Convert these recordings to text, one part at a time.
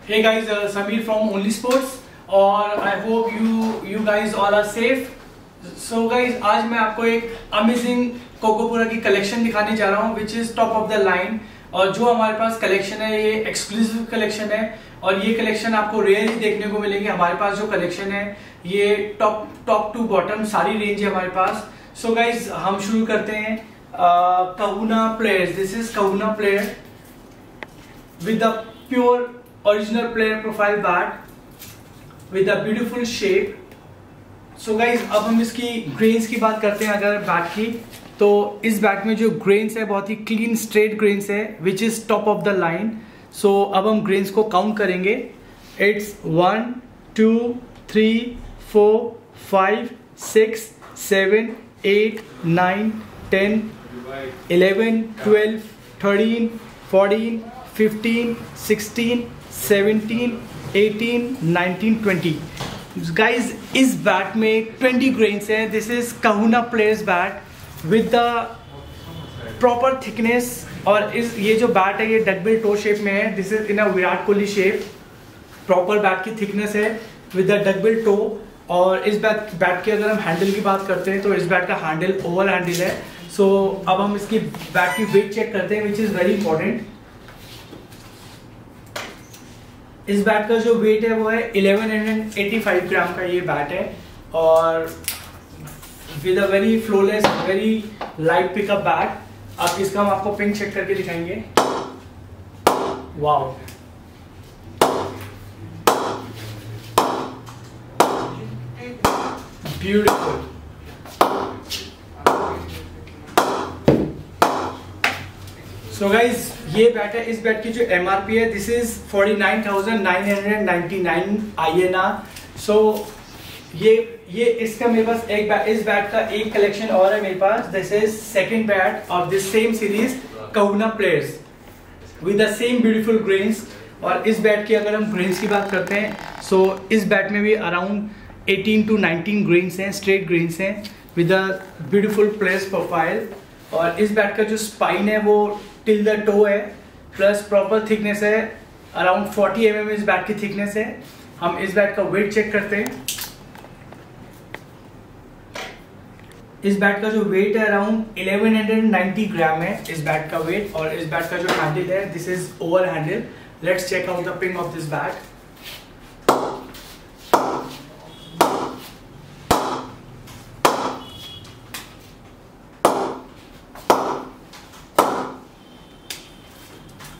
Hey guys, Samir from Only Sports और I hope you guys all are safe. So guys, आज मैं आपको एक अमेजिंग कोकोपुरा की कलेक्शन दिखाने जा रहा हूँ which is top of the line. और जो हमारे पास कलेक्शन है ये एक्सक्लूसिव कलेक्शन है और ये कलेक्शन आपको रेयर ही देखने को मिलेगी. हमारे पास जो कलेक्शन है ये टॉप टू बॉटम सारी रेंज है हमारे पास. सो गाइज हम शुरू करते हैं. Kahuna players, this is Kahuna player with the pure original player profile bat with a beautiful shape. So guys अब हम इसकी ग्रेन्स की बात करते हैं. अगर बैट की तो इस बैट में जो ग्रेन्स है बहुत ही क्लीन स्ट्रेट ग्रेन्स है which is top of the line. So अब हम ग्रेन्स को काउंट करेंगे. It's 1 2 3 4 5 6 7 8 9 10 11 12 13 14 15 16 17 18 19 20. गाइज इस बैट में 20 ग्रेन्स है. This is Kahuna players bat with the proper thickness. और ये जो बैट है ये डकबिल टो शेप में है. This is in a Virat Kohli shape. Proper bat की थिकनेस है विद द डकबिल टो. और इस बैट की अगर हम हैंडल की बात करते हैं तो इस बैट का हैंडल ओवल हैंडल है. सो अब हम इसकी बैट की वेट चेक करते हैं विच इज वेरी इंपॉर्टेंट. इस बैट का जो वेट है वो है 1185 ग्राम का ये बैट है. और with a very flawless very light pickup bat. अब इसका हम आपको पिंक चेक करके दिखाएंगे. Wow, beautiful. सो गाइज ये बैट है. इस बैट की जो एमआरपी है दिस इज 49,999 INR. सो ये इसका मेरे पास इस बैट का एक कलेक्शन और है मेरे पास. This is second bat of this same series Kahuna players with the same beautiful grains. और इस बैट की अगर हम ग्रेन्स की बात करते हैं सो इस बैट में भी अराउंड 18 to 19 ग्रेन्स हैं, स्ट्रेट ग्रेन्स हैं with the beautiful players profile. और इस बैट का जो स्पाइन है वो टिल द टो है प्लस प्रॉपर थिकनेस है. अराउंड 40 mm इस बैट की थिकनेस है. हम इस बैट का वेट चेक करते हैं. इस बैट का जो वेट है अराउंड 1190 ग्राम है इस बैट का वेट. और इस बैट का जो हैंडल है this is over handle. Let's check out the ping of this bat.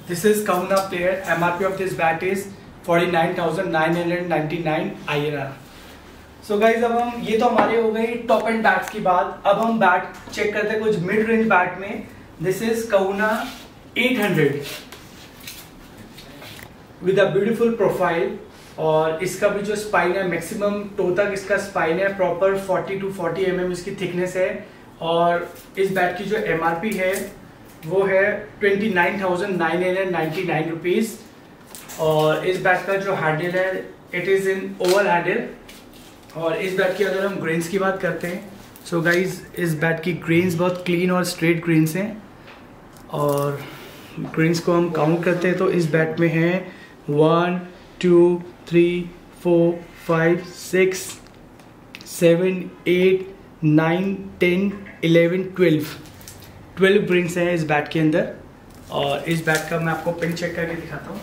This is Kahuna player. MRP of this bat is 49,999 INR. So guys अब हम ये तो हमारे हो गई टॉप एंड बैट्स की बात. अब हम बैट चेक करते हैं कुछ मिड रेंज बैट में. This is Kahuna 800 with a beautiful profile. और इसका भी जो स्पाइन है मैक्सिमम टो तक इसका स्पाइन है. प्रॉपर 40 to 40 mm इसकी थिकनेस है. और इस बैट की जो MRP है वो है 29,999 रुपीज. और इस बैट का जो हैंडल है it is in Oval handle. और इस बैट की अगर हम ग्रेन्स की बात करते हैं सो गाइज इस बैट की ग्रेन्स बहुत क्लीन और स्ट्रेट ग्रेन्स हैं. और ग्रेन्स को हम काउंट करते हैं तो इस बैट में है 1 2 3 4 5 6 7 8 9 10 11 12 ग्रेन्स हैं इस बैट के अंदर. और इस बैट का मैं आपको पिन चेक करके दिखाता हूँ.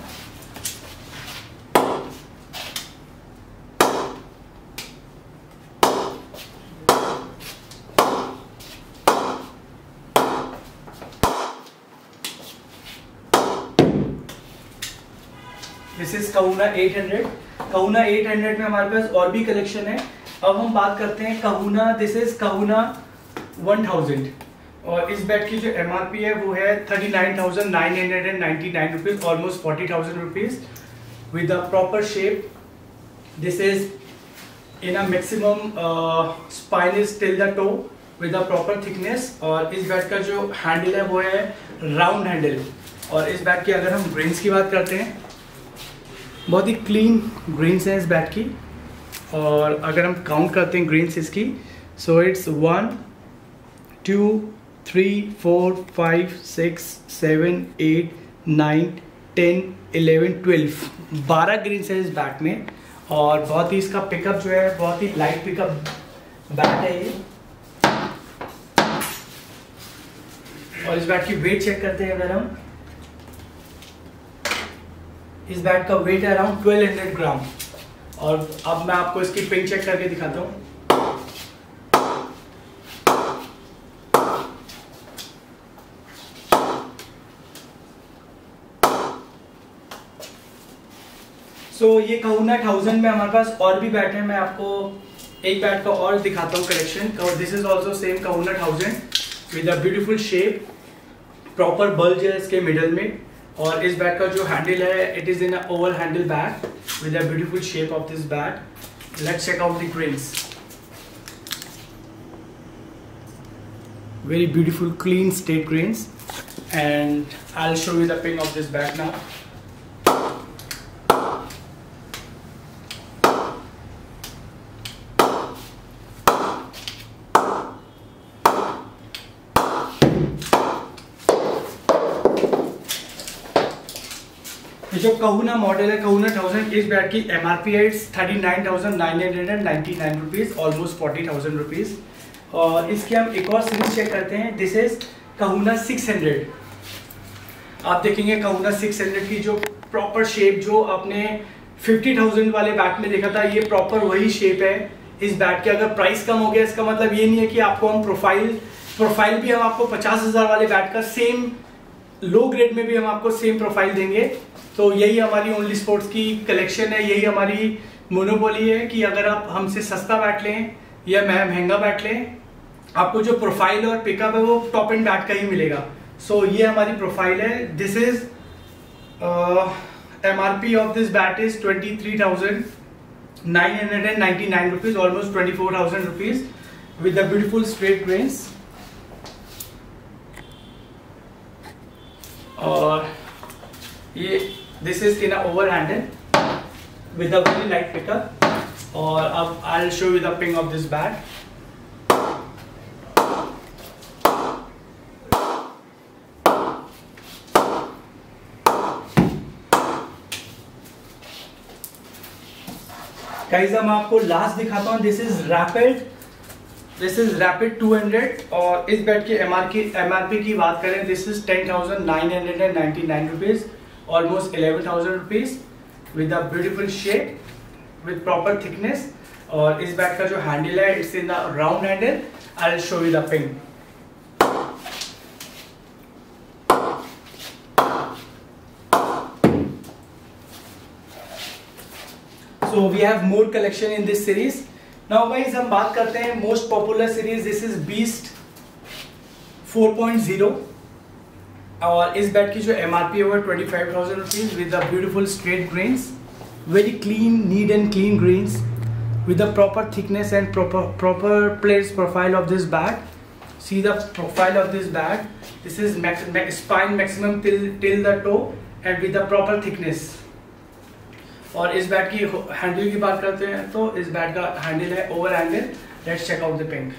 This is Kahuna 800. कहूना 800 में हमारे पास और भी कलेक्शन है. अब हम बात करते हैं कहूना. This is कहूना 1000. और इस बैट की जो MRP है वो है 39,999 rupees, almost 40,000 rupees with a proper shape. This is in a maximum spine is till the toe with a proper thickness. और इस बैट का जो हैंडल है वो है राउंड हैंडल. और इस बैट की अगर हम ग्रेन्स की बात करते हैं बहुत ही क्लीन ग्रेन्स है इस बैट की. और अगर हम काउंट करते हैं ग्रेन्स इसकी सो इट्स 1 2 3 4 5 6 7 8 9 10 11, 12 ग्रीन्स है इस बैट में। और बहुत ही इसका पिकअप जो है बहुत ही लाइट पिकअप बैट है ये। और इस बैट की वेट चेक करते हैं अगर हम, इस बैट का वेट है अराउंड 1200 ग्राम। और अब मैं आपको इसकी पिंग चेक करके दिखाता हूँ। ये कहूना 1000 में हमारे पास और भी बैट है। मैं आपको एक बैट का और दिखाता हूँ collection. This is also same Kahuna 1000 with a beautiful shape, proper bulge है इसके मिडल में। और इस बैट का जो हैंडल है it is in a oval handle bat with a beautiful shape of this bat. Let's check out the grains. Very beautiful clean straight grains, and I'll show you the ping of this bat now. ये जो कहूना model है कहूना 1000, इस bat की MRP है 39,999 rupees, almost 40,000 rupees. और इसके हम एक और सीरीज चेक करते हैं। This is Kahuna 600। आप देखेंगे कहूना 600 की जो प्रॉपर शेप जो आपने 50,000 वाले बैट में देखा था, ये प्रॉपर वही शेप है इस बैट के। अगर प्राइस कम हो गया इसका मतलब ये नहीं है कि आपको हम प्रोफाइल भी हम आपको 50,000 वाले बैट का सेम लो ग्रेड में भी हम आपको सेम प्रोफाइल देंगे। तो यही हमारी ओनली स्पोर्ट्स की कलेक्शन है, यही हमारी मोनोपोली है कि अगर आप हमसे सस्ता बैट लें या महंगा बैट लें, आपको जो प्रोफाइल और पिकअप है वो टॉप एंड बैट का ही मिलेगा। सो ये हमारी प्रोफाइल है। This is MRP of this bat is 23,999 rupees, almost 24,000 rupees with the beautiful straight grains. और ये this is in over handle with a very light pickup. और अब I will show you the ping of this bat. Guys हम आपको last दिखाता हूँ। This is rapid 200। और इस बैट की MRP की बात करें, this is 10,999 rupees, almost 11,000 rupees with a beautiful shape with proper thickness. और इस बैट का जो हैंडल है it's in the round handle. I will show you the ping. So we have more collection in this series. Now guys हम बात करते हैं most popular series. This is Beast 4.0 और इस बैट की जो MRP है वो 25,000 rupees with the beautiful straight grains, very clean, neat and clean grains with the proper thickness and proper place profile of this bat. See the profile of this bat. This is spine maximum till the toe and with the proper thickness. और इस bat की handle की बात करते हैं तो इस bat का हैंडल है over handle. Let's check out the ping.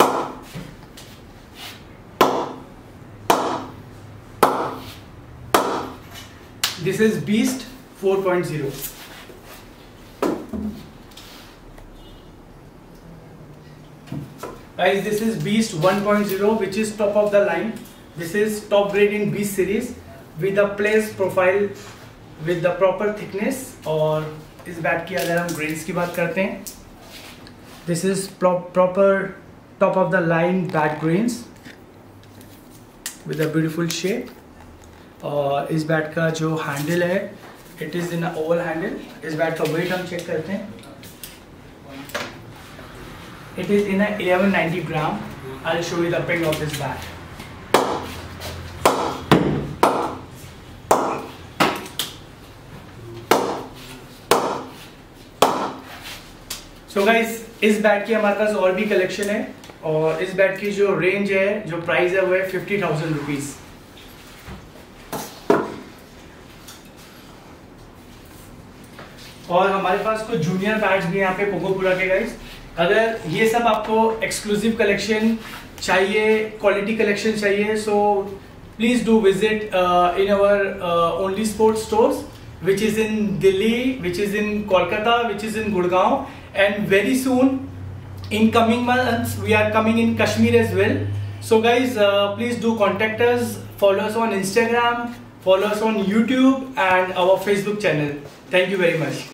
This is beast 4.0। Guys, this is Beast 1.0 which is top of the line. This is top grade in Beast series with a place profile with the proper thickness। और इस bat की अगर हम grains की बात करते हैं, this is proper top of the line bat grains with a beautiful shape। और इस बैट का जो हैंडल है it is in a oval handle। इस बैट का वेट हम चेक करते हैं, it is in a 1190 gram। I'll show you the ping of this bat। So guys, इस बैट की हमारे पास और भी कलेक्शन है और इस बैट की जो रेंज है, जो प्राइस है वो है 50,000 रुपीज। और हमारे पास कुछ जूनियर बैट्स भी यहाँ पे कोकोपुरा के गाइस। अगर ये सब आपको एक्सक्लूसिव कलेक्शन चाहिए, क्वालिटी कलेक्शन चाहिए, so please do visit in our only sports stores. which is in Delhi, which is in Kolkata, which is in Gurgaon, and very soon in coming months we are coming in Kashmir as well. So guys, please do contact us, follow us on Instagram, follow us on YouTube and our Facebook channel. Thank you very much.